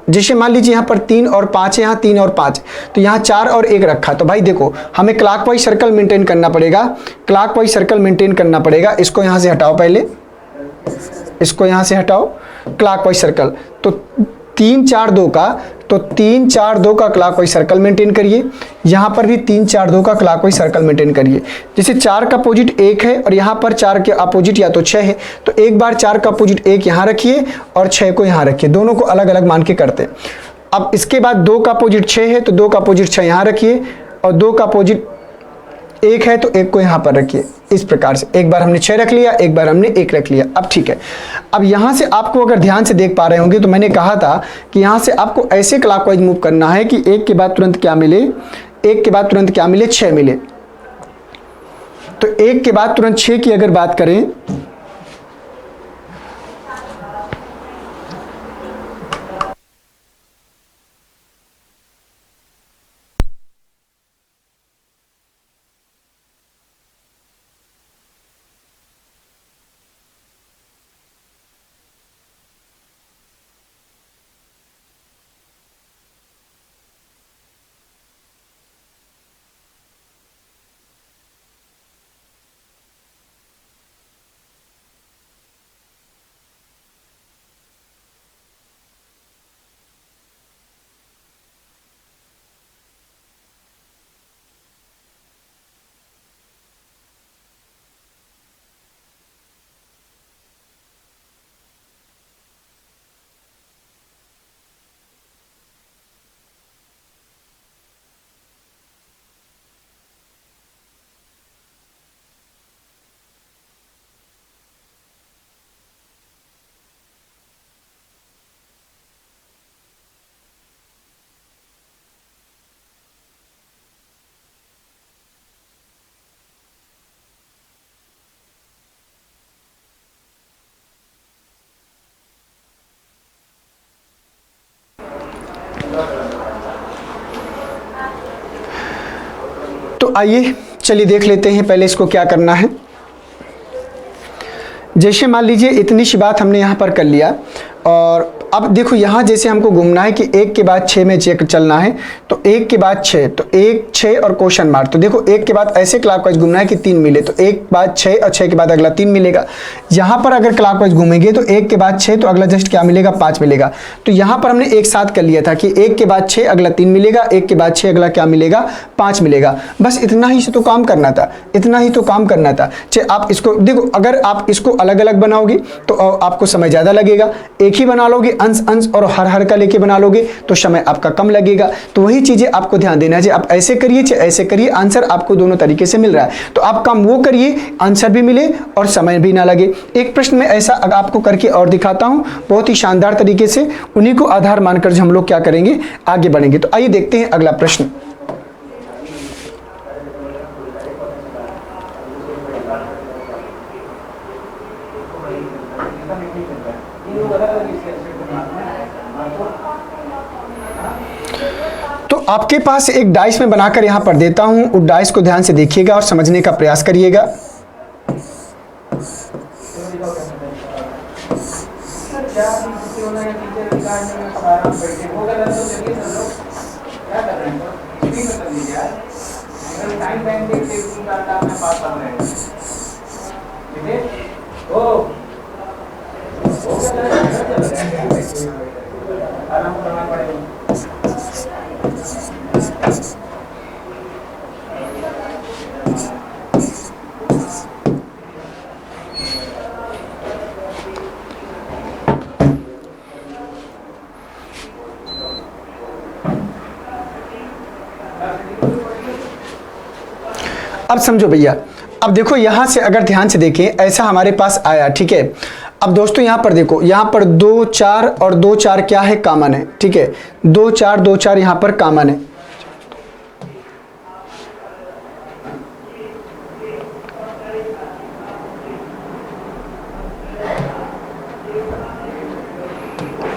जैसे मान लीजिए यहां पर 3 और 5 है, यहाँ 3 और 5, तो यहाँ 4 और 1 रखा। तो भाई देखो, हमें क्लॉकवाइज सर्कल मेंटेन करना पड़ेगा, क्लॉकवाइज सर्कल मेंटेन करना पड़ेगा। इसको यहां से हटाओ, पहले इसको यहां से हटाओ, क्लॉकवाइज सर्कल। तो 3 4 2 का, तो 3 4 2 का क्लॉकवाइज सर्कल मेंटेन करिए। यहाँ पर भी 3 4 2 का क्लॉकवाइज सर्कल मेंटेन करिए। जैसे 4 का अपोजिट 1 है और यहाँ पर 4 के अपोजिट या तो 6 है, तो एक बार 4 का अपोजिट 1 यहाँ रखिए और 6 को यहाँ रखिए, दोनों को अलग अलग मान के करते हैं। अब इसके बाद 2 का अपोजिट 6 है, तो 2 का अपोजिट 6 यहाँ रखिए, और 2 का अपोजिट 1 है तो 1 को यहाँ पर रखिए। इस प्रकार से एक बार हमने 6 रख लिया, एक बार हमने 1 रख लिया। अब ठीक है, अब यहाँ से आपको अगर ध्यान से देख पा रहे होंगे तो मैंने कहा था कि यहाँ से आपको ऐसे क्लॉकवाइज मूव करना है कि 1 के बाद तुरंत क्या मिले, 1 के बाद तुरंत क्या मिले 6 मिले। तो 1 के बाद तुरंत 6 की अगर बात करें, तो आइए चलिए देख लेते हैं पहले इसको क्या करना है। जैसे मान लीजिए इतनी सी बात हमने यहाँ पर कर लिया, और अब देखो यहाँ जैसे हमको घूमना है कि 1 के बाद 6 में चेक चलना है, तो 1 के बाद 6, तो 1 6 और क्वेश्चन मार्क। तो देखो 1 के बाद ऐसे क्लॉकवाइज घूमना है कि 3 मिले, तो 1 बाद 6 और 6 के बाद अगला 3 मिलेगा। यहाँ पर अगर क्लॉकवाइज घूमेंगे तो 1 के बाद 6 तो अगला जस्ट क्या मिलेगा, 5 मिलेगा। तो यहाँ पर हमने एक साथ कर लिया था कि 1 के बाद 6 अगला 3 मिलेगा, 1 के बाद 6 अगला क्या मिलेगा, 5 मिलेगा। बस इतना ही से तो काम करना था, इतना ही तो काम करना था। आप इसको देखो, अगर आप इसको अलग अलग बनाओगे तो आपको समय ज़्यादा लगेगा, एक ही बना लोगे अंश अंश और हर का लेके बना लोगे तो समय आपका कम लगेगा। तो वही चीज़ें आपको ध्यान देना है, आप ऐसे करिए चाहे ऐसे करिए, आंसर आपको दोनों तरीके से मिल रहा है। तो आप काम वो करिए, आंसर भी मिले और समय भी ना लगे। एक प्रश्न में ऐसा आपको करके और दिखाता हूँ बहुत ही शानदार तरीके से, उन्हीं को आधार मानकर हम लोग क्या करेंगे, आगे बढ़ेंगे। तो आइए देखते हैं अगला प्रश्न। तो आपके पास एक डाइस में बनाकर यहां पर देता हूं, उस डाइस को ध्यान से देखिएगा और समझने का प्रयास करिएगा। अब समझो भैया, अब देखो यहां से अगर ध्यान से देखें, ऐसा हमारे पास आया, ठीक है। अब दोस्तों यहां पर देखो, यहां पर 2 4 और 2 4 क्या है, कॉमन है, ठीक है। 2 4 यहां पर कॉमन है।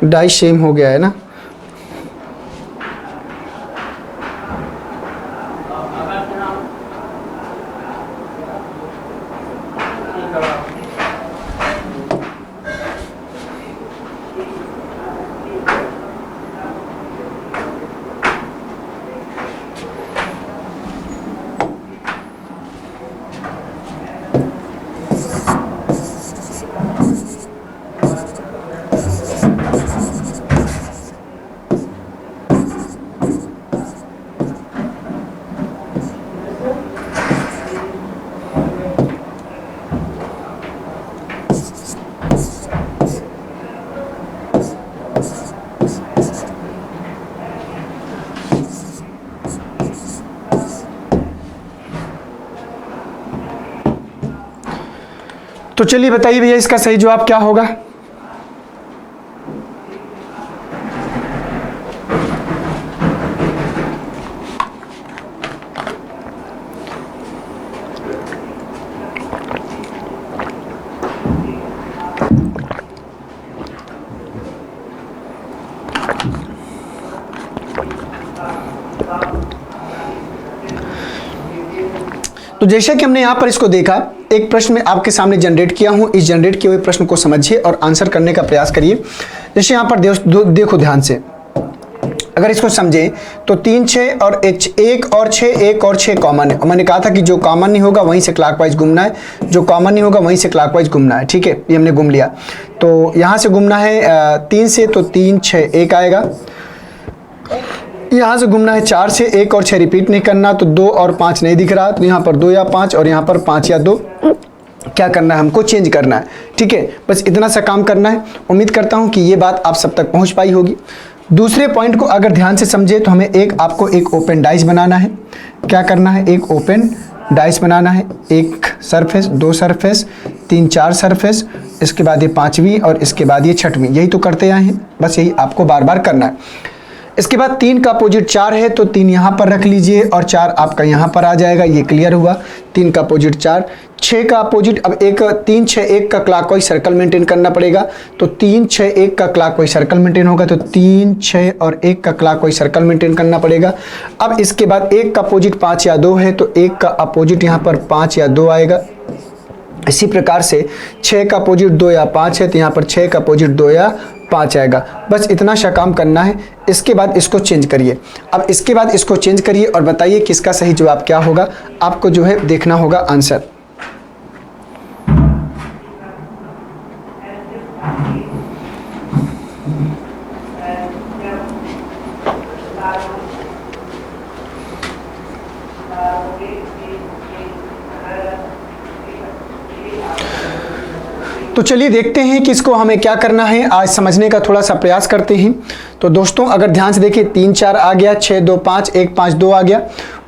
डाइस सेम हो गया है ना। तो चलिए बताइए भैया इसका सही जवाब क्या होगा। तो जैसे कि हमने यहां पर इसको देखा, एक प्रश्न में आपके सामने जनरेट किया हूं, इस जनरेट किए हुए प्रश्न को समझिए और आंसर करने का प्रयास करिए। जैसे यहां पर देखो ध्यान से, अगर इसको समझें तो 3 6 और 1 और 6 कॉमन है। और मैंने कहा था कि जो कॉमन नहीं होगा वहीं से क्लॉकवाइज घूमना है, जो कॉमन नहीं होगा वहीं से क्लॉकवाइज घूमना है, ठीक है। ये हमने घूम लिया। तो यहाँ से घूमना है 3 से, तो 3 6 1 आएगा। यहाँ से घूमना है 4 से, 1 और 6 रिपीट नहीं करना, तो 2 और 5 नहीं दिख रहा, तो यहाँ पर 2 या 5 और यहाँ पर 5 या 2 क्या करना है, हमको चेंज करना है, ठीक है। बस इतना सा काम करना है। उम्मीद करता हूँ कि ये बात आप सब तक पहुँच पाई होगी। दूसरे पॉइंट को अगर ध्यान से समझे तो हमें आपको एक ओपन डाइस बनाना है। क्या करना है, एक ओपन डाइस बनाना है। 1 सरफेस, 2 सरफेस, 3 4 सरफेस, इसके बाद ये 5वीं और इसके बाद ये 6वीं, यही तो करते आए हैं। बस यही आपको बार बार करना है। इसके बाद 3 का अपोजिट 4 है, तो 3 यहाँ पर रख लीजिए और 4 आपका यहाँ पर आ जाएगा। ये क्लियर हुआ। 3 का अपोजिट 4। 6 का अपोजिट, अब 3 6 1 का क्लॉकवाइज सर्कल मेंटेन करना पड़ेगा, तो 3 6 1 का क्लॉकवाइज सर्कल मेंटेन होगा, तो 3 6 और 1 का क्लॉकवाइज सर्कल मेंटेन करना पड़ेगा। अब इसके बाद 1 का अपोजिट 5 या 2 है, तो 1 का अपोजिट यहाँ पर 5 या 2 आएगा। इसी प्रकार से 6 का अपोजिट 2 या 5 है, तो यहाँ पर 6 का अपोजिट 2 या 5 आएगा। बस इतना सा काम करना है। इसके बाद इसको चेंज करिए। अब इसके बाद इसको चेंज करिए और बताइए किसका सही जवाब क्या होगा। आपको जो है देखना होगा आंसर। तो चलिए देखते हैं कि इसको हमें क्या करना है, आज समझने का थोड़ा सा प्रयास करते हैं। तो दोस्तों अगर ध्यान से देखें 3 4 आ गया, 6 2 5, 1 5 2 आ गया।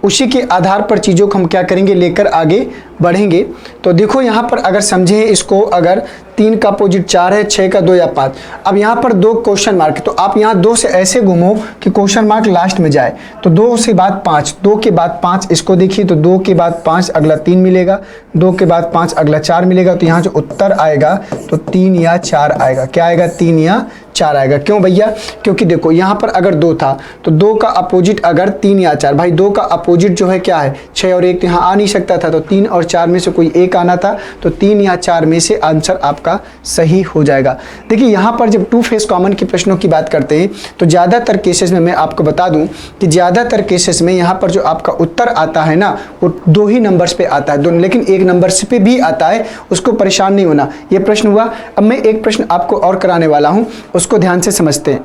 उसी के आधार पर चीज़ों को हम क्या करेंगे, लेकर आगे बढ़ेंगे। तो देखो यहाँ पर अगर समझे इसको, अगर 3 का अपोजिट 4 है, 6 का 2 या 5। अब यहाँ पर 2 क्वेश्चन मार्क, तो आप यहाँ 2 से ऐसे घूमो कि क्वेश्चन मार्क लास्ट में जाए। तो 2 से बाद 5, 2 के बाद 5, इसको देखिए तो 2 के बाद 5 अगला 3 मिलेगा, 2 के बाद 5 अगला 4 मिलेगा। तो यहाँ जो उत्तर आएगा तो 3 या 4 आएगा। क्या आएगा, 3 या 4 आएगा। क्यों भैया, क्योंकि देखो यहाँ पर अगर 2 था तो 2 का अपोजिट अगर 3 या 4, भाई 2 का अपोजिट जो है क्या है, 6 और 1 तो यहाँ आ नहीं सकता था। तो 3 और 4 में से कोई एक आना था। तो 3 या 4 में से आंसर आपका सही हो जाएगा। देखिए यहाँ पर जब 2 फेस कॉमन के प्रश्नों की बात करते हैं तो ज़्यादातर केसेस में मैं आपको बता दूं कि ज़्यादातर केसेस में यहाँ पर जो आपका उत्तर आता है ना, वो 2 ही नंबर्स पे आता है, दोनों, लेकिन एक नंबर पे भी आता है, उसको परेशान नहीं होना। ये प्रश्न हुआ। अब मैं एक प्रश्न आपको और कराने वाला हूँ, उसको ध्यान से समझते हैं।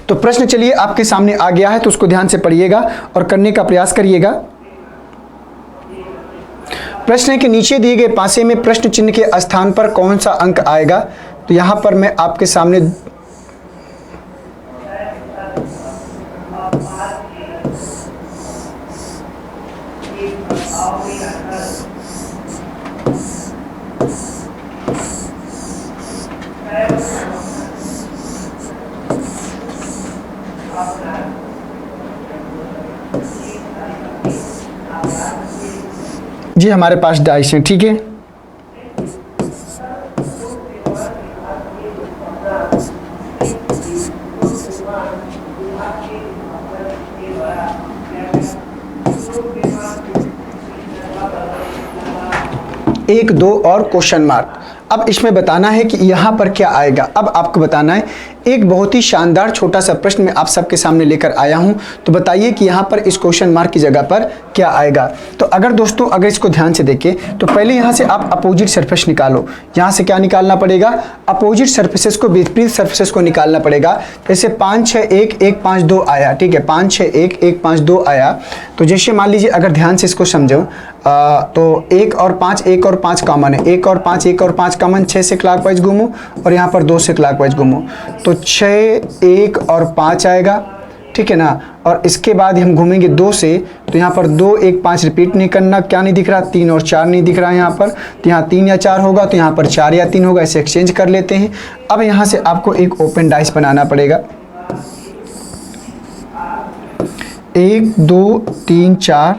तो प्रश्न चलिए आपके सामने आ गया है, तो उसको ध्यान से पढ़िएगा और करने का प्रयास करिएगा। प्रश्न है कि नीचे दिए गए पासे में प्रश्न चिन्ह के स्थान पर कौन सा अंक आएगा। तो यहां पर मैं आपके सामने जी हमारे पास डाइस हैं, ठीक है। एक, दो और क्वेश्चन मार्क। अब इसमें बताना है कि यहाँ पर क्या आएगा। अब आपको बताना है, एक बहुत ही शानदार छोटा सा प्रश्न मैं आप सबके सामने लेकर आया हूँ। तो बताइए कि यहाँ पर इस क्वेश्चन मार्क की जगह पर क्या आएगा। तो अगर दोस्तों अगर इसको ध्यान से देखें तो पहले यहाँ से आप अपोजिट सरफेस निकालो। यहाँ से क्या निकालना पड़ेगा, अपोजिट सरफेसेस को, विपरीत सरफेसेस को निकालना पड़ेगा। जैसे 5 6 1 1 5 2 आया, ठीक है, 5 6 1 1 5 2 आया। तो जैसे मान लीजिए अगर ध्यान से इसको समझो तो 1 और 5 कॉमन है, 1 और 5 कॉमन, 6 से क्लॉकवाइज घूमो और यहाँ पर 2 से क्लॉकवाइज घूमो। तो 6 1 और 5 आएगा, ठीक है ना। और इसके बाद हम घूमेंगे 2 से, तो यहाँ पर 2 1 5 रिपीट नहीं करना। क्या नहीं दिख रहा, 3 और 4 नहीं दिख रहा है यहाँ पर। तो यहाँ 3 या 4 होगा, तो यहाँ पर 4 या 3 होगा। इसे एक्सचेंज कर लेते हैं। अब यहाँ से आपको एक ओपन डाइस बनाना पड़ेगा। 1 2 3 4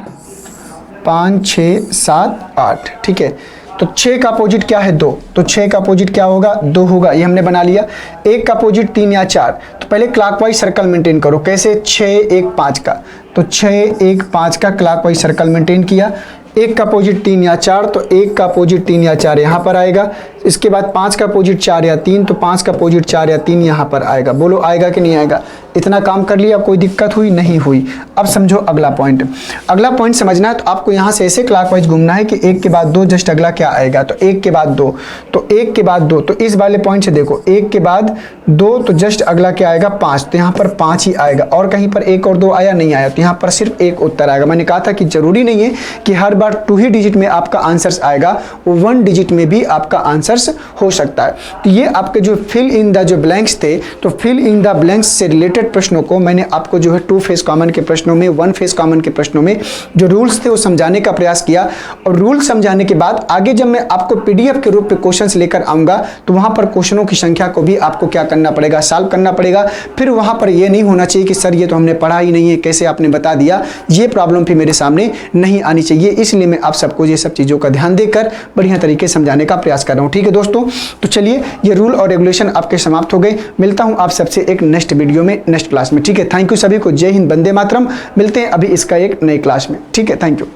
5 6 7 8, ठीक है। तो 6 का अपोजिट क्या है, 2। तो 6 का अपोजिट क्या होगा, 2 होगा। ये हमने बना लिया। 1 का अपोजिट 3 या 4। तो पहले क्लॉकवाइज सर्कल मेंटेन करो। कैसे, 6 1 5 का। तो 6 1 5 का क्लॉकवाइज सर्कल मेंटेन किया। 1 का अपोजिट 3 या 4, तो 1 का अपोजिट 3 या 4 यहाँ पर आएगा। इसके बाद 5 का अपोजिट 4 या 3, तो 5 का अपोजिट 4 या 3 यहाँ पर आएगा। बोलो आएगा कि नहीं आएगा। इतना काम कर लिया, कोई दिक्कत हुई नहीं हुई। अब समझो अगला पॉइंट। अगला पॉइंट समझना है तो आपको यहाँ से ऐसे क्लॉकवाइज घूमना है कि 1 के बाद 2 जस्ट अगला क्या आएगा। तो 1 के बाद 2, तो 1 के बाद 2, तो इस वाले पॉइंट से देखो 1 के बाद 2, तो जस्ट अगला क्या आएगा, 5। तो यहाँ पर 5 ही आएगा। और कहीं पर 1 और 2 आया नहीं आया, तो यहाँ पर सिर्फ एक उत्तर आएगा। मैंने कहा था कि जरूरी नहीं है कि हर बार 2 ही डिजिट में आपका आंसर्स आएगा, वो 1 डिजिट में भी आपका आंसर्स हो सकता है। तो ये आपके जो फिल इन द जो ब्लैंक्स थे, तो फिल इन द ब्लैंक्स से रिलेटेड प्रश्नों को मैंने आपको जो है 2 फेस कॉमन के प्रश्नों में, 1 फेस कॉमन के प्रश्नों में जो रूल्स थे वो समझाने का प्रयास किया। और रूल समझाने के बाद आगे जब मैं आपको पीडीएफ के रूप में क्वेश्चंस लेकर आऊंगा तो वहां पर क्वेश्चनों की संख्या को भी आपको क्या करना पड़ेगा, सॉल्व करना पड़ेगा। फिर वहां पर ये नहीं होना चाहिए कि सर ये तो हमने पढ़ा ही नहीं है, कैसे आपने बता दिया। ये प्रॉब्लम फिर मेरे सामने नहीं आनी चाहिए। इसलिए मैं आप सबको ये सब चीज़ों का ध्यान देकर बढ़िया तरीके से समझाने का प्रयास कर रहा हूँ। ठीक है दोस्तों, तो चलिए ये रूल और रेगुलेशन आपके समाप्त हो गए। मिलता हूँ आप सबसे एक नेक्स्ट वीडियो में, नेक्स्ट क्लास में। ठीक है, थैंक यू सभी को। जय हिंद, वंदे मातरम। मिलते हैं अभी इसका एक नई क्लास में। ठीक है, थैंक यू।